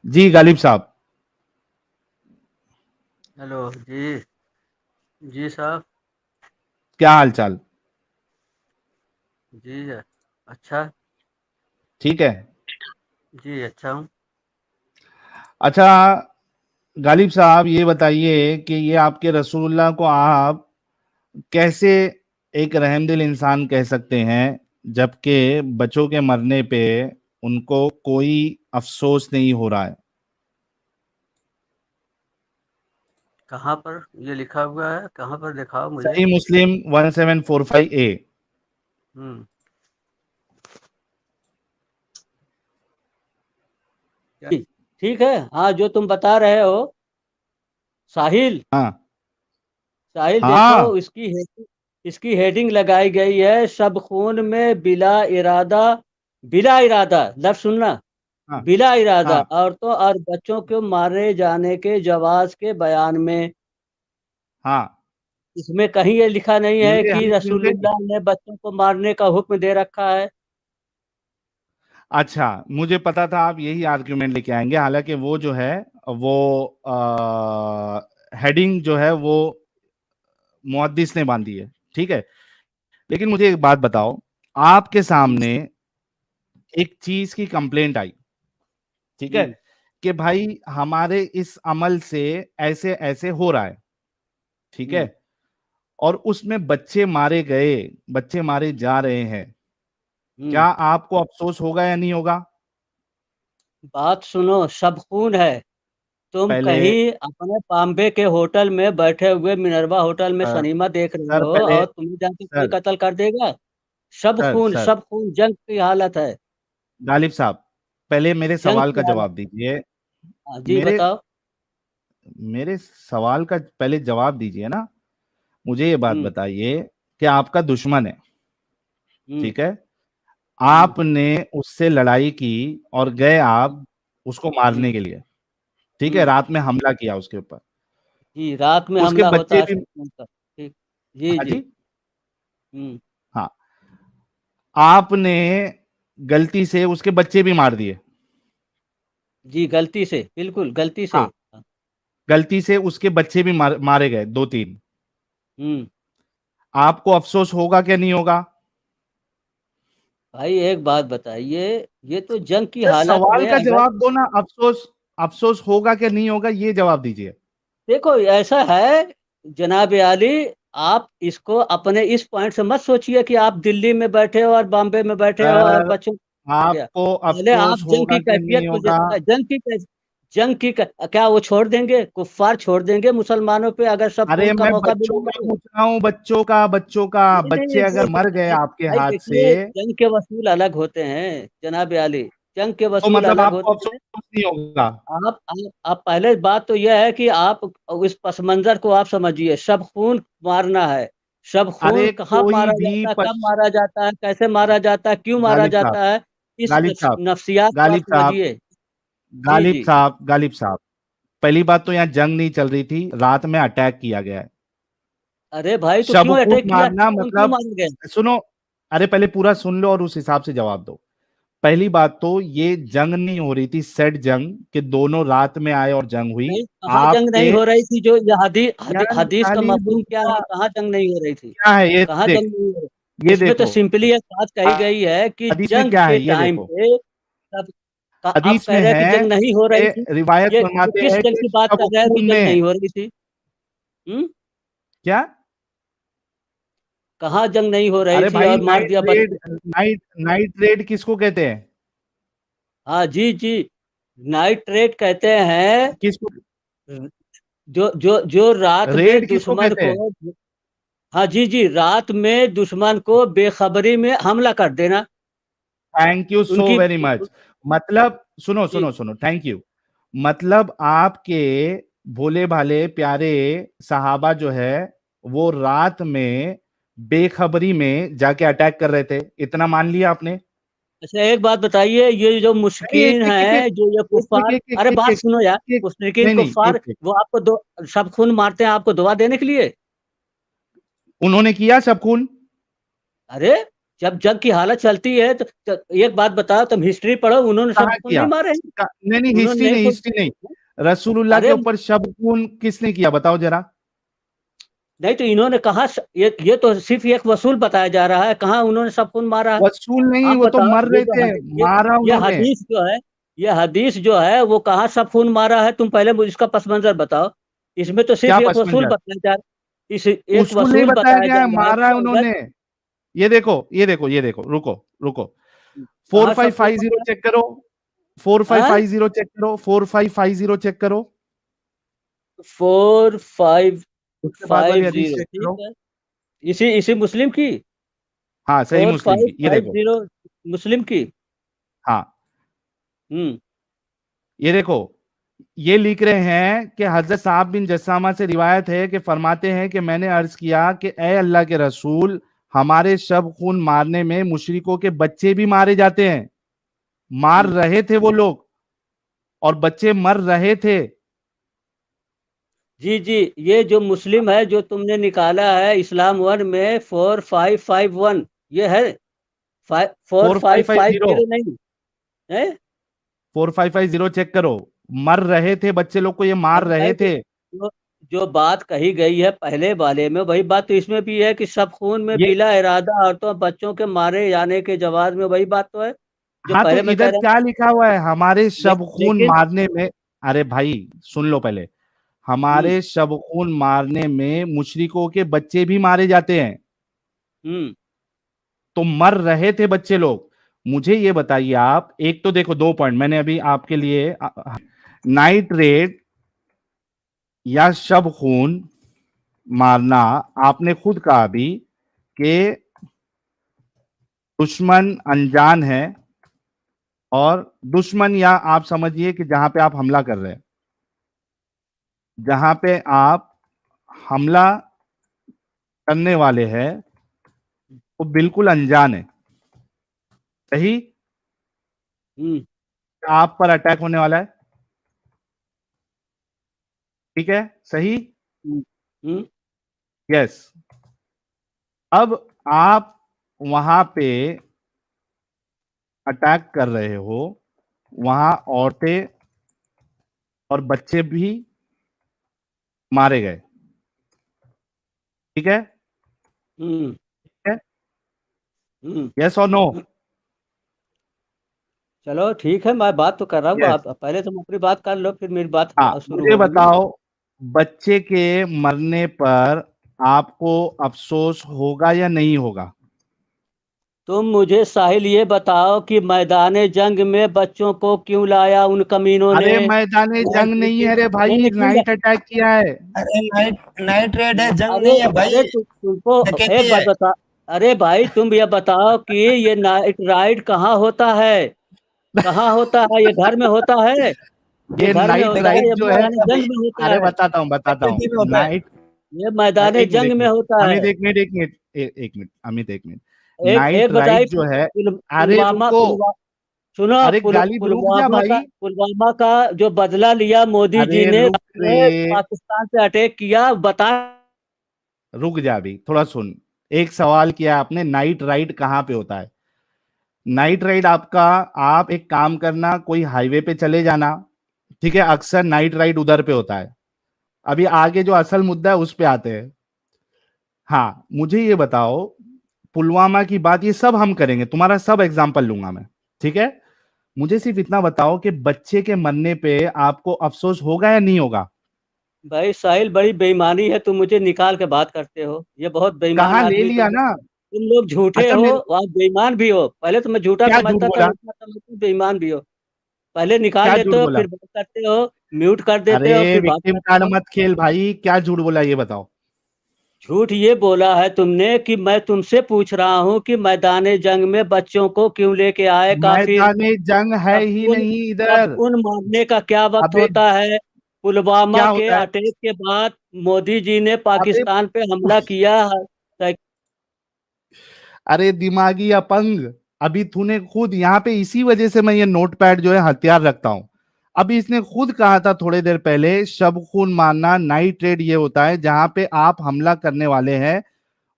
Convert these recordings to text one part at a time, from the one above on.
जी गालिब साहब। हेलो जी। जी साहब। क्या हाल चाल? जी अच्छा। ठीक है। जी अच्छा हूँ। अच्छा गालिब साहब, ये बताइए कि ये आपके रसूलुल्लाह को आप कैसे एक रहमदिल इंसान कह सकते हैं, जबकि बच्चों के मरने पे उनको कोई अफसोस नहीं हो रहा है। कहाँ पर ये लिखा हुआ है? कहाँ पर दिखाओ मुझे। सही मुस्लिम 1745A। हम्म। ठीक है। हाँ, जो तुम बता रहे हो साहिल। हाँ साहिल देखो, हाँ इसकी हेडिंग लगाई गई है, सब खून में बिला इरादा, लफ्ज सुनना, हाँ बिला इरादा हाँ औरतों और बच्चों को मारे जाने के जवाज के बयान में। हाँ। इसमें कहीं ये लिखा नहीं है मिलते कि हदीस मिलते हैं। रसूलुल्लाह ने बच्चों को मारने का हुक्म दे रखा है। अच्छा, मुझे पता था आप यही आर्ग्यूमेंट लेके आएंगे, हालांकि वो जो है वो हेडिंग जो है वो मुहद्दिस ने बांधी है। ठीक है, लेकिन मुझे एक बात बताओ, आपके हम्म। सामने एक चीज की कंप्लेंट आई, ठीक है, हम्म। कि भाई हमारे इस अमल से ऐसे ऐसे हो रहा है, ठीक है, हम्म। और उसमें बच्चे मारे गए, बच्चे मारे जा रहे हैं, क्या हम्म। आपको अफसोस होगा या नहीं होगा? बात सुनो, सब खून है। तुम पहले कहीं अपने बॉम्बे के होटल में बैठे हुए मिनरवा होटल में सर सनीमा देख रहे सर हो पहले और तुम्हें जाके कोई सर कत्ल कर देगा? सब सर खून, सर सब खून, जंग की हालत है। गालिब साहब, पहले मेरे जंग सवाल की का हालत। जवाब दीजिए। हाँ, जी मेरे बताओ। मेरे सवाल का पहले जवाब दीजिए ना। मुझे ये बात हम्म। बताइए कि आपका दुश्मन है, हम्म। ठीक है, हम्म। आपने उससे लड़ाई की और गए आप हम्म। उसको मारने हम्म। के लिए, ठीक है, हम्म। रात में हमला किया उसके ऊपर, जी, रात में उसके हमला होता बच्चे है भी। सब का। ठीक। जी हाँ जी। जी। हम्म। हाँ, आपने गलती से उसके बच्चे भी मार दिए। जी, गलती से, बिल्कुल गलती से। हाँ, गलती से उसके बच्चे भी मारे गए, दो तीन। हम्म। आपको अफसोस होगा क्या नहीं होगा? भाई एक बात बताइए, ये तो जंग की सर हालत सवाल में का अगर, जवाब दो ना। अफसोस, अफसोस होगा क्या नहीं होगा, ये जवाब दीजिए। देखो ऐसा है जनाब आली, आप इसको अपने इस पॉइंट से मत सोचिए कि आप दिल्ली में बैठे हो और बॉम्बे में बैठे हो और सर बच्चों को मार गया। आपको पहले आप अफसोस जंग की होगा कि कैफियत नहीं को होगा? देखिए, क्या वो छोड़ देंगे? कुफ्फार छोड़ देंगे मुसलमानों पे अगर सब अरे खून का मैं मौका बच्चों मिलेगा का तो? पूछ रहा हूँ, बच्चों का नहीं बच्चे नहीं, अगर मर गए आपके भाई हाथ से, देखिए, जंग के वसूल अलग होते हैं जनाब आली। जंग के तो वसूल मतलब अलग आपको होते अफसोस हैं। नहीं होगा? आप पहले बात तो यह है कि आप इस पस मंजर को आप समझिए, सब खून मारना है। सब खून अरे कहाँ कोई मारा भी जाता है, कब पश मारा जाता है, कैसे मारा जाता है, क्यों मारा गालिब साहब, जाता है, इस गालिब साहब, नफ्सियात को आप गालिब साहब, समझिए। जी गालिब जी। साहब, गालिब साहब, पहली बात तो यहाँ जंग नहीं चल रही थी, रात में अटैक किया गया है। अरे भाई, तो क्यों शबकून अटैक किया? मारना कौन क्यों मतलब, मारे गए? सुनो, अरे पहले पूरा सुन लो और उस हिसाब से जवाब दो। पहली बात तो ये जंग नहीं हो रही थी, सेट जंग कि दोनों रात में आए और जंग हुई। नहीं, कहाँ जंग आपके, नहीं हो रही थी? जो ये यार हदीस का गालिब मफहूम क्या का है? कहाँ जंग नहीं हो रही थी? क्या है ये कहाँ देख, जंग नहीं हो रही? ये उसमें तो देखो सिंपली एक बात कही गई है कि हदीस में जंग क्या के है, ये टाइम देखो पे, तब आप हदीस कह में रहे हैं कि है जंग नहीं हो रही कि थी। रिवायत ये फरमाते किस हैं जंग कि की बात कर रहे हैं कि शबकून जंग में, नहीं हो रही थी? हम्म। क्या, कहाँ जंग नहीं हो रही अरे थी भाई और मार नाइट दिया रेड, बच्चों को? नाइट रेड किसको कहते हैं? हाँ जी जी, नाइट रेड कहते हैं। किसको, जो रात में रेड किसको दुश्मन कहते को, हैं? हाँ जी जी, रात में दुश्मन को बेखबरी में हमला कर देना। थैंक यू सो उनकी, वेरी मच। मतलब सुनो जी। सुनो सुनो, थैंक यू। मतलब आपके भोले भाले प्यारे सहाबा जो है वो रात में बेखबरी में जाके अटैक कर रहे थे, इतना मान लिया आपने? अच्छा एक बात बताइए, ये जो नहीं, मुश्किन एक एक है, एक जो ये एक एक कुफार, एक एक अरे एक बात एक सुनो यार, एक मुश्रिकीन नहीं नहीं, कुफार एक एक वो आपको दो सब खून मारते हैं आपको दुआ देने के लिए। उन्होंने किया सब खून। अरे जब जंग की हालत चलती है तो एक बात बताओ, तुम हिस्ट्री पढ़ो, उन्होंने सब कहाँ खून किया? नहीं मारे हैं? नहीं नहीं, हिस्ट्री उन्होंने नहीं, कुछ, हिस्ट्री नहीं, रसूलुल्लाह के अरे ऊपर शब खून किसने किया बताओ जरा। नहीं, तो इन्होंने कहा, ये तो सिर्फ एक वसूल बताया जा रहा है, कहाँ उन्होंने सब खून मारा है? वसूल नहीं, आप वो तो बताओ, मर ये रहे जो थे, हदीस, मारा ये उन्होंने। हदीस जो है, ये हदीस जो है वो कहाँ सब खून मारा है? तुम पहले मुझे इसका पस मंजर बताओ। इसमें तो सिर्फ क्या एक पस वसूल मंजर? बताया जा इस एक उसूल नहीं वसूल बताया बताया गया जा है, रहा है मारा है कि अगर उन्होंने। ये देखो, ये देखो, ये देखो, रुको रुको, फोर कहाँ फाइव सब खून फाइव जीरो मारा चेक करो, फोर है? फाइव फाइव जीरो चेक करो, 4550 चेक करो। उसके बाद वाली हदीस 4550, चेक ठीक करो। है। इसी इसी मुस्लिम की, हाँ, सही फोर मुस्लिम फाइव की, ये फाइव देखो। जीरो मुस्लिम की। हाँ, हम्म। ये देखो, ये लिख रहे हैं कि हजरत साहब बिन जस्सामा से रिवायत है कि फरमाते हैं कि मैंने अर्ज किया कि ए अल्लाह के रसूल, हमारे शब खून मारने में मुशरिकों के बच्चे भी मारे जाते हैं। मार हम्म। रहे थे वो लोग, और बच्चे मर रहे थे। जी जी, ये जो मुस्लिम है जो तुमने निकाला है इस्लाम वन में 4551, ये है four four five five five five zero zero नहीं है? 4550 चेक करो। मर रहे थे बच्चे लोग को, ये मार अरे भाई, रहे थे। जो जो बात कही गई है पहले वाले में, वही बात तो इसमें भी है कि सब खून में ये, बिला इरादा औरतों बच्चों के मारे जाने के जवाब में, वही बात तो है जो हाँ तो पहले मैं कह इधर रहा क्या था। लिखा हुआ है, हमारे शब खून लेकिन मारने में। अरे भाई, सुन लो पहले। हम्म। हमारे शब खून मारने में मुशरिकों के बच्चे भी मारे जाते हैं। हम्म। तो मर रहे थे बच्चे लोग। मुझे ये बताइए आप, एक तो देखो, 2 पॉइंट मैंने अभी आपके लिए। नाइट रेड या शब खून मारना, आपने खुद कहा अभी कि दुश्मन अनजान है, और दुश्मन, या आप समझिए कि जहां पे आप हमला कर रहे हैं, जहां पे आप हमला करने वाले हैं, वो बिल्कुल अनजान है। सही? हम्म। आप पर अटैक होने वाला है। ठीक है, सही। हम्म। हम्म। यस। अब आप वहां पे अटैक कर रहे हो, वहां औरतें और बच्चे भी मारे गए। ठीक है? हम्म। ठीक है? हम्म। यस और नो? चलो ठीक है, मैं बात तो कर रहा हूँ, यस। आप पहले तुम अपनी बात कर लो, फिर मेरी बात हाँ, शुरू मुझे होगी। बताओ, बच्चे के मरने पर आपको अफसोस होगा या नहीं होगा? तुम मुझे साहिल ये बताओ कि मैदान जंग में बच्चों को क्यों लाया उन कमीनों ने? अरे मैदान नाइट जंग नहीं रेड, है रे नहीं भाई, नहीं, क्यों नाइट अटैक किया है। अरे नाइट नाइट रेड है, जंग अरे नहीं है भाई। अरे तुमको डकैती एक बात है। बता, अरे भाई तुम ये बताओ कि ये नाइट राइड कहाँ होता है? कहाँ होता है? ये घर में होता है? ये ये घर में नाइट होता है डकैती राइड या जो है, मैदान है भाई। जंग में होता अरे है? बताता हूँ, बताता हूँ। डकैती में होता है। नाइट, ये मैदान एक मिनट, जंग एक में मिनट, होता है। अमित, एक मिनट, एक मिनट, एक मिनट, अमित, एक मिनट। एक नाइट एक बताइए, राइड जो है, अरे पुलवामा रुको, पुलवा सुनो, अरे गालिब रुक जा भाई। पुलवामा का जो बदला लिया मोदी अरे जी ने, रुक रे, पाकिस्तान पे अटैक किया, बता। रुक जा अभी थोड़ा सुन। एक सवाल किया आपने, नाइट राइड कहाँ पे होता है? नाइट राइड आपका, आप एक काम करना, कोई हाईवे पे चले जाना। ठीक है, अक्सर नाइट राइड उधर पे होता है। अभी आगे जो असल मुद्दा है उस पे आते हैं। हाँ, मुझे ये बताओ, पुलवामा की बात ये सब हम करेंगे, तुम्हारा सब एग्जाम्पल लूंगा मैं। ठीक है? मुझे सिर्फ इतना बताओ कि बच्चे के मरने पे आपको अफसोस होगा या नहीं होगा? भाई साहिल, बड़ी बेईमानी है, तुम मुझे निकाल के बात करते हो, ये बहुत बेईमान कहा ले आदमी लिया ना। तुम लोग झूठे अच्छा, हो मेरे, और बेईमान भी हो। पहले तो मैं झूठा क्या झूठ समझता था, बोला? इतना समझता बेईमान भी हो। पहले निकाल क्या लेते झूठ हो, बोला? फिर बात करते हो, म्यूट कर देते हो, अरे फिर बात विक्टिम करते कार्ड हो। मत खेल भाई, क्या झूठ बोला ये बताओ। झूठ ये बोला है तुमने कि मैं तुमसे पूछ रहा हूँ कि मैदान जंग में बच्चों को क्यों लेके आए काफिर? मैदान जंग है तब ही उन नहीं तब इधर। उन मारने का क्या वक्त अबे, होता है? पुलवामा क्या के होता है? अटैक के बाद मोदी जी ने अबे, पाकिस्तान पे हमला किया है। अरे दिमागी अपंग, अभी तूने खुद यहाँ पे, इसी वजह से मैं ये नोटपैड जो है हथियार रखता हूं। अभी इसने खुद कहा था थोड़ी देर पहले, शब खून मारना नाइट रेड ये होता है जहां पे आप हमला करने वाले हैं,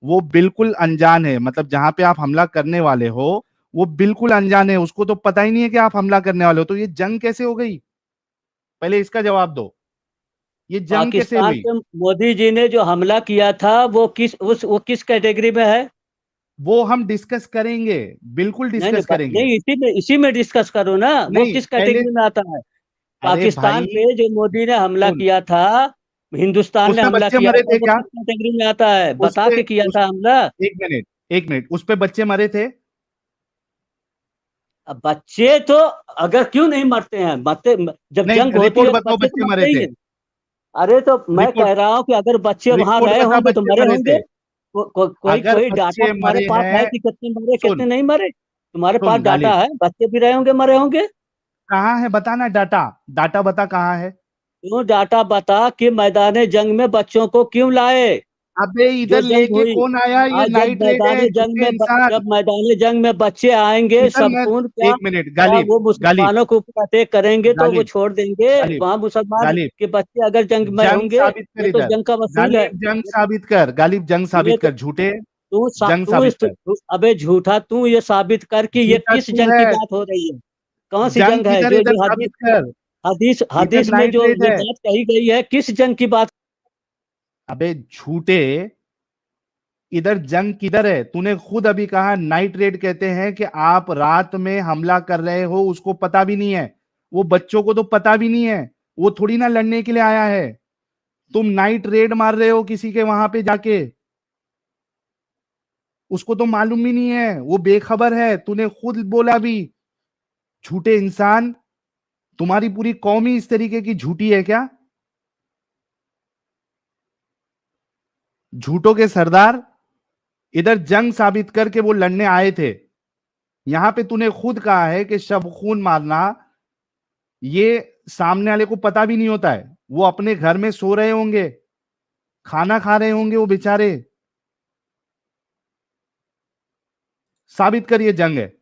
वो बिल्कुल अनजान है, मतलब जहां पे आप हमला करने वाले हो वो बिल्कुल अनजान है, उसको तो पता ही नहीं है कि आप हमला करने वाले हो, तो ये जंग कैसे हो गई? पहले इसका जवाब दो, ये जंग कैसे पाकिस्तान हुई? पे मोदी जी ने जो हमला किया था वो किस कैटेगरी में है? वो हम डिस्कस करेंगे, बिल्कुल नहीं नहीं डिस्कस करेंगे। नहीं, इसी में डिस्कस करो ना, वो नहीं किस पहले, कैटेगरी में आता है? अरे पाकिस्तान भाई पे जो मोदी ने हमला सुन, किया था, हिंदुस्तान ने उसमें हमला बच्चे किया मरे था, थे वो क्या? किस कैटेगरी में आता है? उस बता पे के किया उस था हमला। एक मिनट, एक मिनट, उस पे बच्चे मरे थे? अब बच्चे तो अगर क्यों नहीं मरते हैं, मरते, जब जंग नहीं, होती रिपोर्ट है तो बताओ बच्चे तो बच्चे मरते मरे ही थे। हैं। अरे तो मैं रिपोर्ट कह रहा हूँ कि अगर बच्चे वहां रिपोर्ट रहे बता होंगे तो बच्चे मरे मरे होंगे। थे। कोई अगर कोई डाटा बच्चे तुम्हारे मरे पास है हैं, कि कितने मरे सुन, कितने नहीं मरे? तुम्हारे पास सुन डाटा गालिब, है, बच्चे भी रहे होंगे मरे होंगे। कहाँ है बताना, डाटा, डाटा बता कहाँ है। क्यों डाटा बता कि मैदान जंग में बच्चों को क्यों लाए? अबे जो इधर जंग लेके हुई, कौन आया? ये आज नाइट रेड है, झूठे इंसान। जब मैदान जंग में बच्चे आएंगे, इधर सब मैं, खून क्या एक मिनट क्या गालिब, वो गालिब, मुसलमानों के ऊपर अटैक करेंगे तो वो गालिब, छोड़ देंगे गालिब, वहां मुसलमान गालिब, के बच्चे अगर जंग में जंग होंगे? साबित कर ये तो इधर, जंग का वसूल है। गालिब जंग साबित कर, गालिब जंग ये साबित तो कर, झूठे, जंग तू साबित कर। अबे झूठा, तू ये साबित कर कि ये झूठा किस तू जंग की है, बात हो रही है? कौन सी जंग जंग है? किधर, जो इधर जो हदीस साबित कर, हदीस इधर हदीस में नाइट जो रेड ये है। बात कही गई है, किस जंग की बात? अबे झूठे, इधर जंग किधर है? तूने खुद अभी कहा नाइट रेड कहते हैं कि आप रात में हमला कर रहे हो, उसको पता भी नहीं है, वो बच्चों को तो पता भी नहीं है, वो थोड़ी ना लड़ने के लिए आया है। तुम नाइट रेड मार रहे हो किसी के वहां पे जाके, उसको तो मालूम भी नहीं है, वो बेखबर है, तूने खुद बोला भी। झूठे इंसान, तुम्हारी पूरी कौम ही इस तरीके की झूठी है क्या? झूठों के सरदार, इधर जंग साबित करके वो लड़ने आए थे, यहां पे तूने खुद कहा है कि शब खून मारना ये सामने वाले को पता भी नहीं होता है, वो अपने घर में सो रहे होंगे, खाना खा रहे होंगे वो बेचारे। साबित करिए जंग है।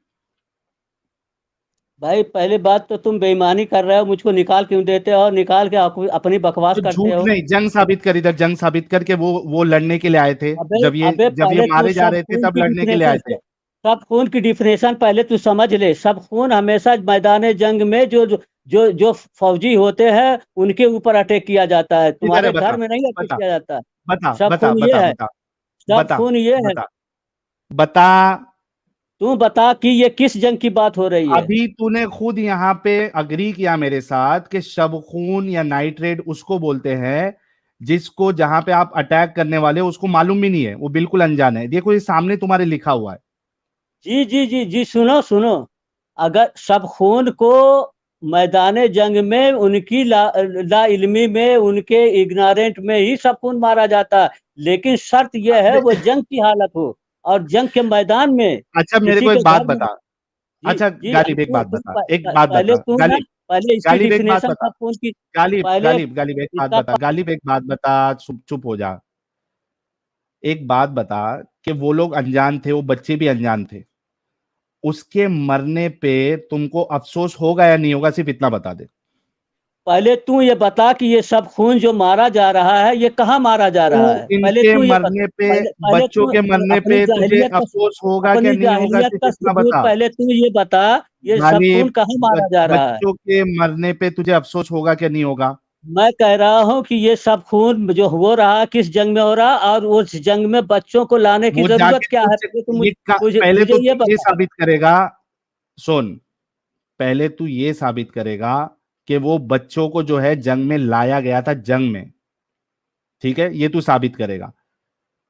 भाई पहली बात तो तुम बेईमानी कर रहे हो, मुझको निकाल क्यों देते हो और निकाल के अपनी बकवास तो करते झूठ हो? नहीं, जंग साबित कर, इधर जंग साबित करके वो लड़ने के लिए आए थे, अबे अबे जब ये पहले तू मारे जा रहे थे तब लड़ने के लिए आए थे। सब खून की डिफिनेशन पहले तू समझ ले। सब खून हमेशा मैदान जंग में जो फौजी होते हैं उनके ऊपर अटैक किया जाता है, किधर है तुम्हारे बता, घर में नहीं अटैक बता, किया जाता है। बता, सब बता, खून ये बता, है, बता, सब बता, खून ये है। बता, बता। तू बता कि ये किस जंग की बात हो रही है? अभी तूने खुद यहां पे अग्री किया मेरे साथ कि शब खून या नाइट रेड उसको बोलते हैं जिसको, जहां पे आप अटैक करने वाले हो उसको मालूम भी नहीं है, वो बिल्कुल अनजान है। देखो ये सामने तुम्हारे लिखा हुआ है। जी जी जी जी, सुनो सुनो। अगर सब खून को मैदान जंग में उनकी ला इल्मी में, उनके इग्नोरेंट में ही सब खून मारा जाता है, लेकिन शर्त यह है वो जंग की हालत हो और जंग के मैदान में अच्छा मेरे किसी को के एक बात घर में। बता, जी अच्छा जी, गालिब एक बात बता, एक बात पहले बता तू ना, गालिब, पहले इसकी गालिब एक बात डिफिनेशन बता, सब खून की। गालिब, पहले गालिब, गालिब एक बात इसका बता, गालिब एक बात बता, चुप चुप हो जा। एक बात बता कि वो लोग अनजान थे, वो बच्चे भी अनजान थे, उसके मरने पे तुमको अफसोस होगा या नहीं होगा, सिर्फ इतना बता दे। पहले तू ये बता कि ये सब खून जो मारा जा रहा है ये कहाँ मारा जा तू रहा है? पहले इनके तू ये बता। मरने पे, पहले पहले बच्चों तू के मरने अपनी पे तुझे जाहिलियत का अफसोस होगा क्या अपनी नहीं होगा, जाहिलियत सिर्फ का इतना सबूत बता। पहले तू ये बता, ये सब खून गालिब, कहाँ मारा जा रहा है? बच्चों के मरने पे तुझे अफसोस होगा क्या नहीं होगा? मैं कह रहा हूँ कि ये सब खून जो हो रहा किस जंग में हो रहा, और उस जंग में बच्चों को लाने की वो जरूरत जाके क्या है? तुझसे पहले तो पहले मुझे तो ये तू ये बता। साबित करेगा, सुन, पहले तू ये साबित करेगा कि वो बच्चों को जो है जंग में लाया गया था, जंग में, ठीक है, ये तू साबित करेगा।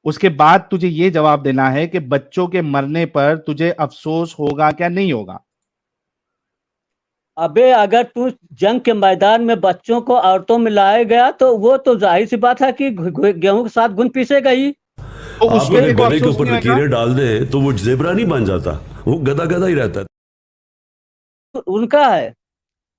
उसके बाद तुझे ये जवाब देना है कि बच्चों के मरने पर तुझे अफसोस होगा क्या नहीं होगा। अबे अगर तू जंग के मैदान में बच्चों को औरतों में लाया गया तो वो तो जाहिर सी बात है कि गेहूं के साथ घुन पीसेगा ही। तो आप उस पे अगर तेरे को गधे के अफसोस ऊपर नहीं होगा? लकीरें डाल दे तो वो जेबरा नहीं बन जाता, वो गधा गधा ही रहता है। उनका है,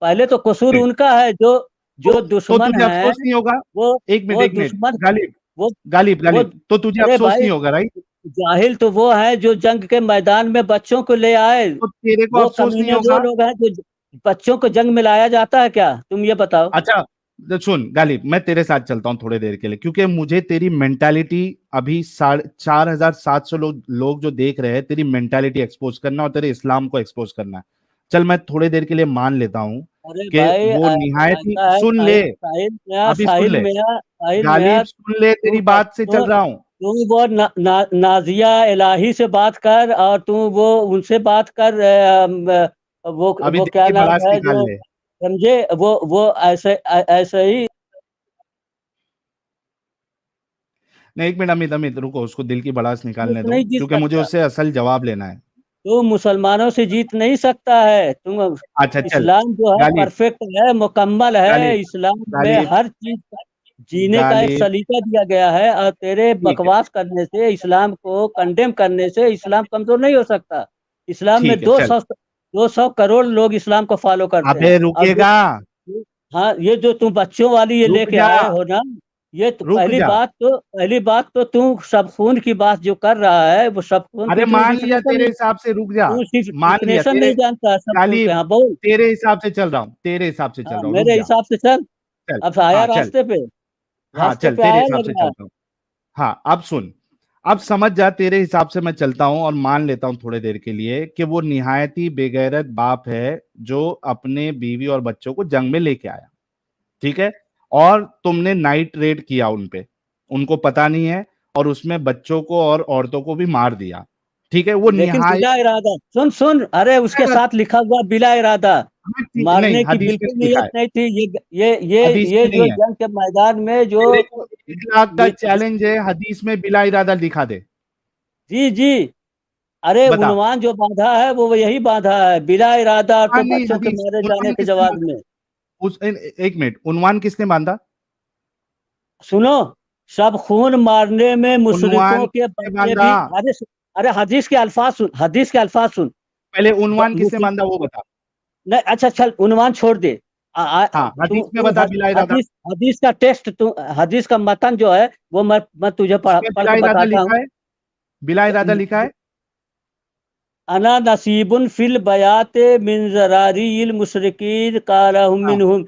पहले तो कसूर उनका है, जो जो तो दुश्मन तुझे है। अफसोस नहीं होगा? वो एक मिनट, वो एक मिनट, दुश्मन, गालिब, वो गालिब, वो गालिब, तो तुझे अरे अफसोस भाई, नहीं होगा, राइट? जाहिल तो वो है जो जंग के मैदान में बच्चों को ले आए। तो तेरे को वो अफसोस नहीं कमीने वो होगा? लोग हैं जो बच्चों को जंग में लाया जाता है क्या? तुम ये बताओ। अच्छा, तो सुन गालिब, मैं तेरे साथ चलता हूँ थोड़ी देर के लिए, क्योंकि मुझे तेरी मेंटालिटी अभी 4,700 लोग जो देख रहे हैं, तेरी मेंटालिटी एक्सपोज करना और तेरे इस्लाम को एक्सपोज करना है। चल मैं थोड़ी देर के लिए मान लेता हूँ अरे कि भाई वो निहायत ही, ऐसा है, सुन ले, अभी सुन साहिल ले मियाँ, साहिल मियाँ, गालिब, सुन ले, तेरी बात से चल रहा हूँ। तू वो नाजिया इलाही से बात कर, और तू वो उनसे बात कर, अभी वो दिल क्या की नाम भड़ास है निकाल जो, ले। समझे, वो ऐसे ऐसे ही। नहीं, एक मिनट अमित, अमित रुको, उसको दिल की भड़ास निकालने जीत दो, नहीं जीत क्योंकि मुझे सकता, उससे असल जवाब लेना है। तू मुसलमानों से जीत नहीं सकता है तुम। अच्छा चल। इस्लाम जो है गालिब, परफेक्ट है, मुकम्मल है। गालिब, इस्लाम में गालिब, हर चीज जीने का एक गालिब, सलीका दिया गया है, और तेरे ठीक है, बकवास करने से, इस्लाम को कंडेम करने से इस्लाम कमजोर नहीं हो सकता। इस्लाम में ठीक है, चल। 200 करोड़ लोग इस्लाम को फॉलो करते अबे हैं। और रुकेगा, हाँ, ये जो तुम बच्चों वाली ये रुक लेके जा, आए हो ना, ये तो रुक जा। पहली बात तो तू सब खून की बात जो कर रहा है, वो सब खून अरे की तू मान लिया डिफिनेशन तेरे नहीं, हिसाब से, रुक जा, तू सिर्फ मान लिया डिफिनेशन तेरे, नहीं जानता है सब खून के। गालिब, हाँ बोल। तेरे हिसाब से चल रहा हूँ, तेरे हिसाब से चल हाँ, रहा हूँ, रुक मेरे जा। हिसाब से चल। चल, अब आया हाँ चल, रास्ते पे, हाँ रास्ते चल, पे तेरे आया हिसाब लग से रहा है। चलता हूँ। हाँ अब सुन, अब समझ जा, तेरे हिसाब से मैं चलता हूं और मान लेता हूं थोड़ी देर के लिए कि वो निहायत ही बेगैरत बाप है जो अपने बीवी और बच्चों को जंग में लेके आया, ठीक है, और तुमने नाइट रेड किया उन पे, उनको पता नहीं है, और उसमें बच्चों को और औरतों को भी मार दिया, ठीक है, वो लेकिन बिला निहायत, इरादा, सुन सुन, अरे उसके साथ लिखा हुआ बिला इरादा, नहीं मारने की हदीस में बिल्कुल नहीं लिखा नियत है, नहीं थी। हदीस ये में जो नहीं है, जंग के मैदान में जो तेरे को 1 लाख का ये, चैलेंज है, हदीस में बिला इरादा दिखा दे, जी जी, अरे बता। उन्वान जो बांधा है वो यही बांधा है, बिला इरादा हाँ तो नहीं, बच्चों के हदीस मारे जाने उन्वान के किसने जवाब बांधा, में। एक मिनट, उन्वान किसने बांधा, सुनो, सब खून मारने में उन्वान मुशरिकों के किसने बच्चे बांधा, भी, अरे हदीस के अल्फाज सुन, हदीस के अल्फाज सुन। पहले उन्वान किसने मुशरिक, बांधा वो बता। नहीं अच्छा चल उन्वान छोड़ दे। हाँ तू हदीस में तू बता बिला इरादा, हदीस, हदीस का टेस्ट, तू हदीस का मतन जो है वो मैं तुझे उसमें पढ़ बिला के इरादा बताता हूँ। लिखा है, बिला इरादा लिखा है। अना नसीबुन फिल बयाते मिन जरारील मुशरिकीन कालहुम हाँ मिनहुम।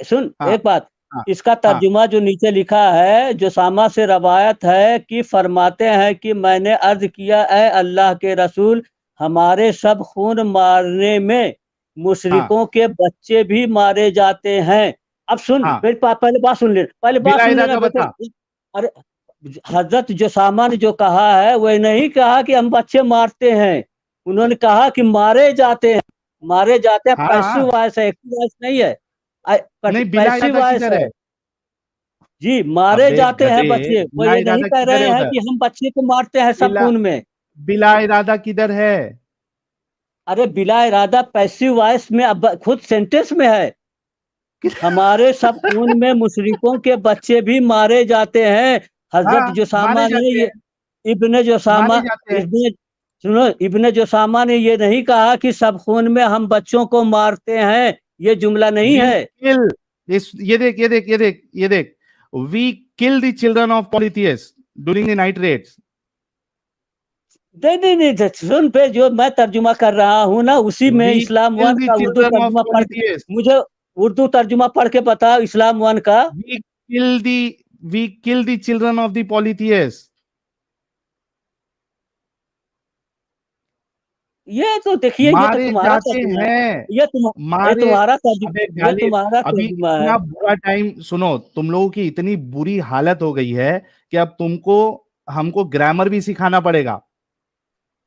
सुन हाँ एक बात, हाँ इसका हाँ तर्जुमा जो नीचे लिखा है, जो सामा से रवायत है कि फरमाते हैं कि मैंने अर्ज किया, ए अल्लाह के रसूल, हमारे सब खून मारने में हाँ मुशरिकों के बच्चे भी मारे जाते हैं। अब सुन, हाँ, पहले बात सुन ले, पहले बात बिला सुन लेना इरादा बेटे। बता। अरे हजरत जो सामा ने जो कहा है, वह नहीं कहा कि हम बच्चे मारते हैं, उन्होंने कहा कि मारे जाते हैं। मारे जाते हैं, पैसिव हाँ वॉइस है, एक्टिव वॉइस नहीं है, नहीं, बिला पैसिव इरादा वॉइस किधर है। है। जी, मारे अबे जाते हैं गधे, बच्चे, वो बिला ये नहीं इरादा कह किधर रहे है हैं उधर, कि हम बच्चे को मारते हैं सब बिला, खून में। बिला इरादा किधर है। अरे बिला इरादा पैसिव वॉइस में, अब खुद सेंटेंस में है, हमारे सब खून में मुशरिकों के बच्चे भी मारे जाते हैं। हजरत हाँ जो मारे सामा ने जाते ये, हैं, इब्ने जो सामा, मारे जाते हैं। इब्ने, सुनो, इब्ने जो सामा ने ये नहीं कहा कि सब खून में हम बच्चों को मारते हैं, ये जुमला नहीं वी है। किल, इस ये देख, ये देख, ये देख, ये देख, we kill the children of polytheists during the night raids. नहीं नहीं नहीं, सुन पे, जो मैं तर्जुमा कर रहा हूँ ना, उसी में we Islam kill one the का उर्दू चिल्ड्रन ऑफ तर्जुमा पढ़ के, पॉलिथियस, मुझे उर्दू तर्जुमा पढ़ के बता इस्लाम वन का। We kill the, we kill the children of the polytheists. ये तो देखिए, ये तो मारे तुम्हारा जाते तर्जुमा है, हैं, ये मारे, तुम्हारा अबे तर्जुमा, ये गालिब, तुम्हारा अभी तर्जुमा है। इतना बुरा टाइम, सुनो, तुम लोगों की इतनी बुरी हालत हो गई है कि अब तुमको, हमको ग्रामर भी सिखाना पड़ेगा।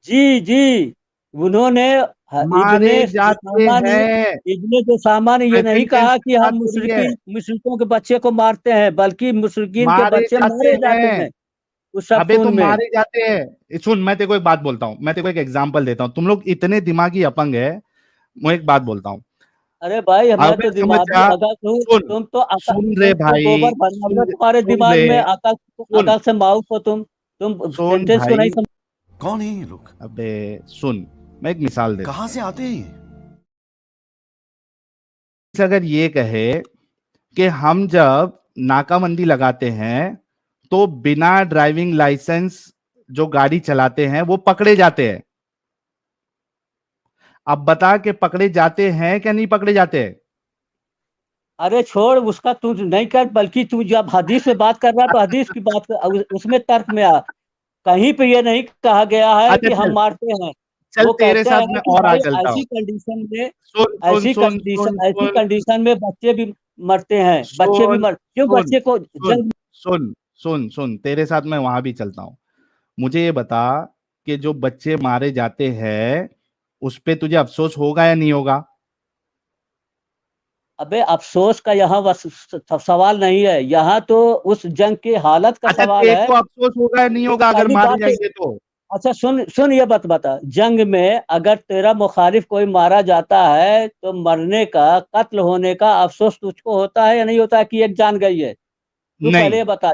जी जी, उन्होंने मारे इब्ने जाते जोसामा ने, हैं, इब्ने जोसामा ने ये नहीं प्रेजेंट टेंस कहा के कि साथ हम हो रही है, मुशरिकों के बच्चे को मारते हैं, बल्कि मुशरिकीन के मारे बच्चे जाते मारे जाते हैं। हैं उस सब अबे तो खून में। मारे जाते हैं, सुन मैं तेरे को एक बात बोलता हूँ, मैं तेरे को एक एग्जांपल देता हूँ, तुम लोग इतने दिमागी अपंग है, मैं एक बात बोलता हूँ, अरे भाई, मैं अबे तो समझ दिमागी जा, अगर सुन, सुन रे तुम तो भाई, गोबर भरना हुआ तुम्हारे सुन दिमाग रे, में, अकल, सुन, अकल से माउस हो तुम सुन सेंटेंस को नहीं भाई समझ। कौन है ये लोग, अबे सुन, मैं एक मिसाल देता कहां हूँ, से आते हैं ये। अगर ये कहे कि हम जब नाकाबंदी लगाते हैं तो बिना ड्राइविंग लाइसेंस जो गाड़ी चलाते हैं वो पकड़े जाते हैं, अब बता के पकड़े जाते हैं क्या नहीं पकड़े जाते हैं। अरे छोड़ उसका, तू नहीं कर, बल्कि तू जब हदीस में बात कर रहा है तो हदीस की बात कर, उसमें तर्क में आ। कहीं पे ये नहीं कहा गया है अच्छा कि हम चल, मारते हैं। चल वो तेरे कहते साथ हैं मैं कि और भाई आगे चलता हूँ। सुन सुन सुन सुन ऐसी सुन कंडीशन में बच्चे भी मरते हैं, बच्चे भी सुन क्यों सुन बच्चे को सुन जंग। सुन सुन सुन तेरे साथ मैं वहां भी चलता हूँ। मुझे ये बता कि जो बच्चे मारे जाते हैं उस पे तुझे अफसोस होगा या नहीं होगा? अबे अफसोस का यहाँ सवाल नहीं है, यहाँ तो उस जंग की हालत का अच्छा, सवाल तेरे है। को अफसोस होगा या नहीं होगा अगर पहली मारे बात तो, जाएंगे तो? अच्छा सुन सुन, ये बात बता, जंग में अगर तेरा मुखालिफ कोई मारा जाता है तो मरने का, कत्ल होने का अफसोस तुझको होता है या नहीं होता है कि एक जान गई है? तू पहले नहीं, ये बता,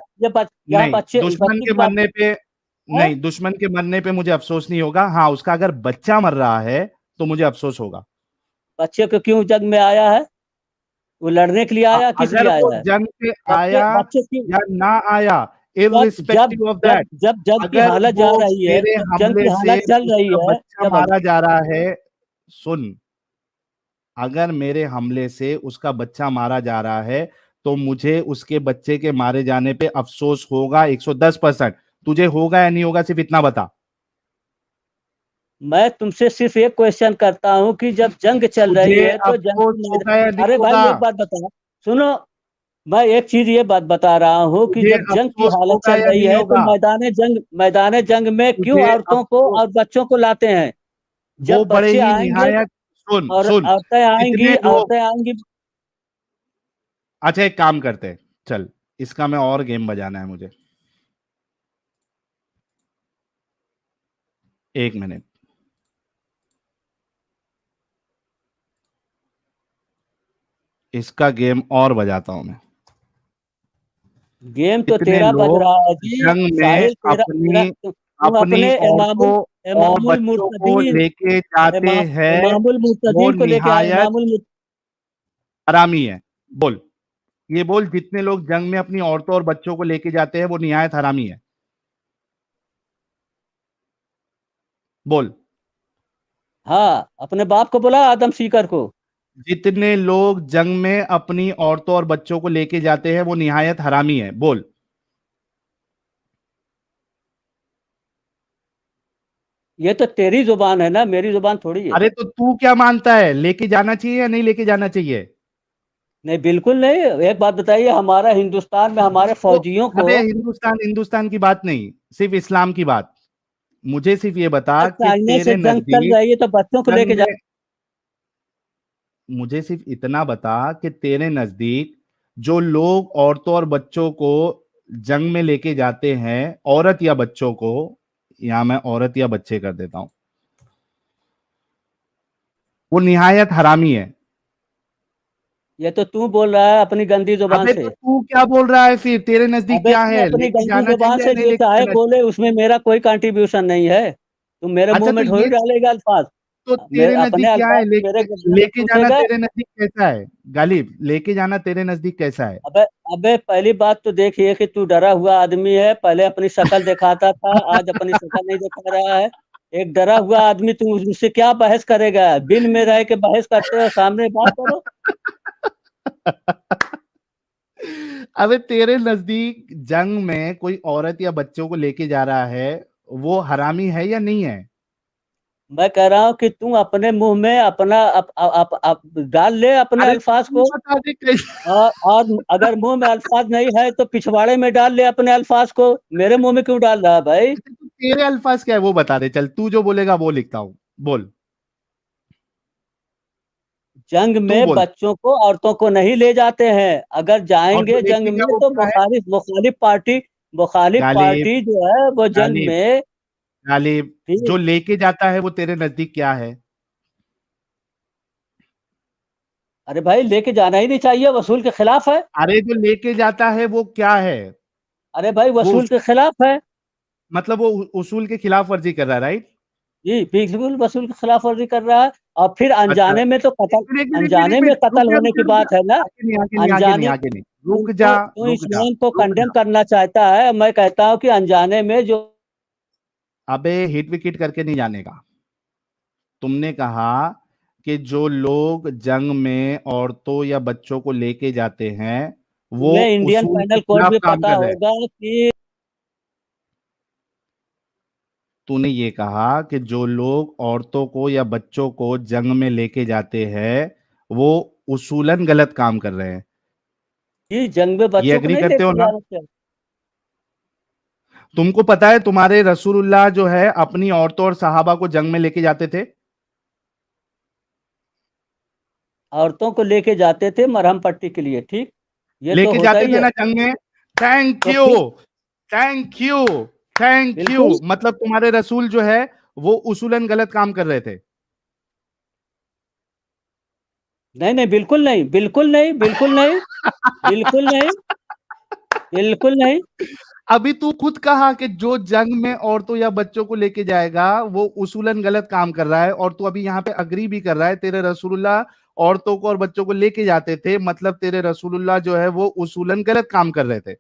यहाँ नहीं, बच्चे दुश्मन बच्चे के की बात मरने पे, है। नहीं, दुश्मन के मरने पे मुझे अफसोस नहीं होगा। हाँ, उसका अगर बच्चा मर रहा है तो मुझे अफसोस होगा। बच्चे को क्यों जंग में आया है? वो लड़ने के लिए आया, किस लिए अगर वो आया है? जंग पे बच्चे आया बच्चे की, या ना आया, जब जब इररिस्पेक्टिव ऑफ जब दैट, जब जंग की अगर हालत जा वो रही है, मेरे जब जंग हमले की से हालत चल रही उसका है, बच्चा क्या बोल। मारा जा रहा है, सुन, अगर मेरे हमले से उसका बच्चा मारा जा रहा है तो मुझे उसके बच्चे के मारे जाने पे अफसोस होगा 110%। तुझे होगा या नहीं होगा, सिर्फ इतना बता। मैं तुमसे सिर्फ एक क्वेश्चन करता हूँ कि जब जंग चल रही तुझे है तो जंग अफसोस की होगा या नहीं अरे होगा? भाई एक बात बता, सुनो, मैं एक चीज ये बात बता रहा हूँ कि तुझे जब जंग की अफसोस हालत होगा चल या रही नहीं है तो होगा? मैदान जंग में क्यों तुझे औरतों को अफसोस, और बच्चों को लाते हैं? वो जब बड़े बच्चे ही आएंगे निहायत, सुन और सुन, जितने लोग, औरतें आएंगी। अच्छा एक काम करते हैं, चल, इसका मैं और गेम बजाना है मुझे, 1 मिनट, इसका गेम और बजाता हूं मैं। गेम तो कितने तेरा बज लोग रहा है जी जंग में साहिल, तेरा तेरा अपनी तुम अपनी अपने औरतों और इमामुल बच्चों को मुर्तदीन, लेके जाते हैं, इमामुल वो मुर्तदीन को लेके आए, निहायत हरामी है। बोल, ये बोल, जितने लोग जंग में अपनी औरतों और बच्चों को लेके जाते हैं वो निहायत हरामी है। बोल, हाँ, अपने बाप को बोला, आदम सीकर को। जितने लोग जंग में अपनी औरतों और बच्चों को लेके जाते हैं वो निहायत हरामी है। बोल। ये तो तेरी जुबान है ना, मेरी जुबान थोड़ी है। अरे तो तू क्या मानता है, लेके जाना चाहिए या नहीं लेके जाना चाहिए? नहीं, बिल्कुल नहीं। एक बात बताइए, हमारा हिंदुस्तान में हमारे तो फौजियों को, अबे हिंदुस्तान हिंदुस्तान की बात नहीं, सिर्फ इस्लाम की बात। मुझे सिर्फ ये बता कि चाइना से तेरे जंग चल नजदीक रही है तो बच्चों को जंग लेके जा। में, मुझे सिर्फ इतना बता कि तेरे नजदीक जो लोग औरतों और बच्चों को जंग में लेके जाते हैं, औरत या बच्चों को, या मैं औरत या बच्चे कर देता हूं, वो निहायत हरामी है। ये तो तू बोल रहा है अपनी गंदी जुबान अबे से। तो तू क्या बोल रहा है फिर? तेरे नजदीक अबे क्या तू है, अपनी लेके गंदी जाना जुबान चाहिए या से नहीं जो लेके चाहे जाना बोले, चाहिए? उसमें मेरा कोई कंट्रीब्यूशन नहीं है। तुम मेरे अच्छा मुंह तो में ये, थोड़ी डालेगा अल्फाज। तो मेरे तेरे अपने नजदीक क्या है, अल्फाज मेरे मुंह में लेके जाना घुसेगा। तेरे नजदीक कैसा है? गालिब, लेके जाना तेरे नजदीक कैसा है? अबे अबे पहली बात तो देखिए कि तू डरा हुआ आदमी है, पहले अपनी शक्ल दिखाता था, आज अपनी शक्ल नहीं दिखा रहा है। एक डरा हुआ आदमी, तू उससे क्या बहस करेगा? बिन में रह के बहस करते हो, सामने बात करो। अबे तेरे नजदीक जंग में कोई औरत या बच्चों को लेके जा रहा है, वो हरामी है या नहीं है? मैं कह रहा हूँ कि तू अपने मुंह में अपना डाल ले अपने अरे तो अल्फाज तू को। बता दे कैसे। और अगर मुंह में अल्फाज नहीं है तो पिछवाड़े में डाल ले अपने अल्फाज को। मेरे मुंह में क्यों डाल रहा है भाई? अच्छा, तो तेरे अल्फाज क्या है वो बता दे, चल तू जो बोलेगा वो लिखता हूँ। बोल, जंग तू में बोल। बच्चों को औरतों को नहीं ले जाते हैं, अगर और जो जाएंगे जंग लेके में गया वो तो क्या है? मुखालिफ गालिब, पार्टी जो है वो जंग गालिब, में। गालिब, ठीक। जो लेके जाता है वो तेरे नजदीक क्या है? अरे भाई लेके जाना ही नहीं चाहिए, वसूल के खिलाफ है। अरे जो लेके जाता है वो क्या है? अरे भाई वो वसूल के खिलाफ है। मतलब वो उसूल के खिलाफ वर्जी कर रहा है, राइट? जी बिल्कुल वसूल के खिलाफ वर्जी कर रहा है। और फिर अच्छा, अनजाने में तो कतल, एक अनजाने में मिनट, कत्ल होने की रुक जा, बात है ना। आगे नहीं, आगे नहीं, आगे नहीं, अनजाने, आगे नहीं, रुक जा, तो रुक जा, इस्लाम को रुक कंडेम जा। करना चाहता है, मैं कहता हूँ कि अनजाने में जो। अबे हिट विकेट करके नहीं जाने का। तुमने कहा कि जो लोग जंग में औरतों या बच्चों को लेके जाते हैं वो तुम्हें इंडियन उसूल के पैनल कोड खिलाफ भी काम पता कर रहे हैं। होगा कि तूने ये कहा कि जो लोग औरतों को या बच्चों को जंग में लेके जाते हैं वो उसूलन गलत काम कर रहे हैं। जी जंग में ये बच्चों को एग्री नहीं करते हो लेके ना? जाना चाहिए। तुमको पता है तुम्हारे रसूलुल्लाह जो है अपनी औरतों और सहाबा को जंग में लेके जाते थे? औरतों को लेके जाते थे मरहम पट्टी के लिए, ठीक, ये तो लेके होता जाते ही थे है। ना जंग में। थैंक तो यू, फिर थैंक यू, थैंक यू। बिल्कुल मतलब तुम्हारे रसूल जो है वो उसूलन गलत काम कर रहे थे। नहीं, नहीं, बिल्कुल नहीं, बिल्कुल नहीं, बिल्कुल नहीं, बिल्कुल नहीं, बिल्कुल नहीं। अभी तू खुद कहा कि जो जंग में औरतों या बच्चों को लेके जाएगा वो उसूलन गलत काम कर रहा है, और तू अभी यहाँ पे अग्री भी कर रहा है तेरे रसूलुल्लाह औरतों को और बच्चों को लेके जाते थे, मतलब तेरे रसूलुल्लाह जो है वो उसूलन गलत काम कर रहे थे।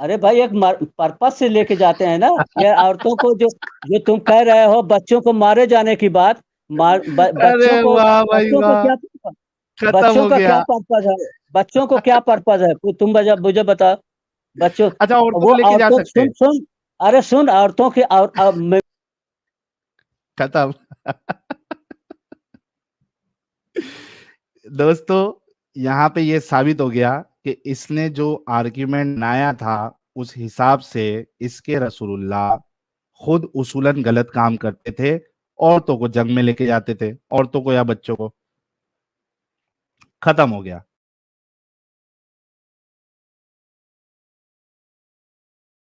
अरे भाई एक पर्पज से लेके जाते हैं ना। ये औरतों को जो जो तुम कह रहे हो बच्चों को मारे जाने की बात, अरे वाह भाई बच्चों को वाह, क्या खत्म बच्चों हो का क्या गया। पर्पज है? बच्चों को क्या पर्पज है? तुम मुझे बता। बच्चों, अच्छा, औरतों वो को लेके जा औरतों, सकते हैं। सुन सुन, अरे सुन, औरतों के खत्म। दोस्तों, यहाँ पे ये साबित हो गया कि इसने जो आर्ग्यूमेंट बनाया था उस हिसाब से इसके रसूलुल्लाह खुद उसूलन गलत काम करते थे, औरतों को जंग में लेके जाते थे, औरतों को या बच्चों को। खत्म हो गया।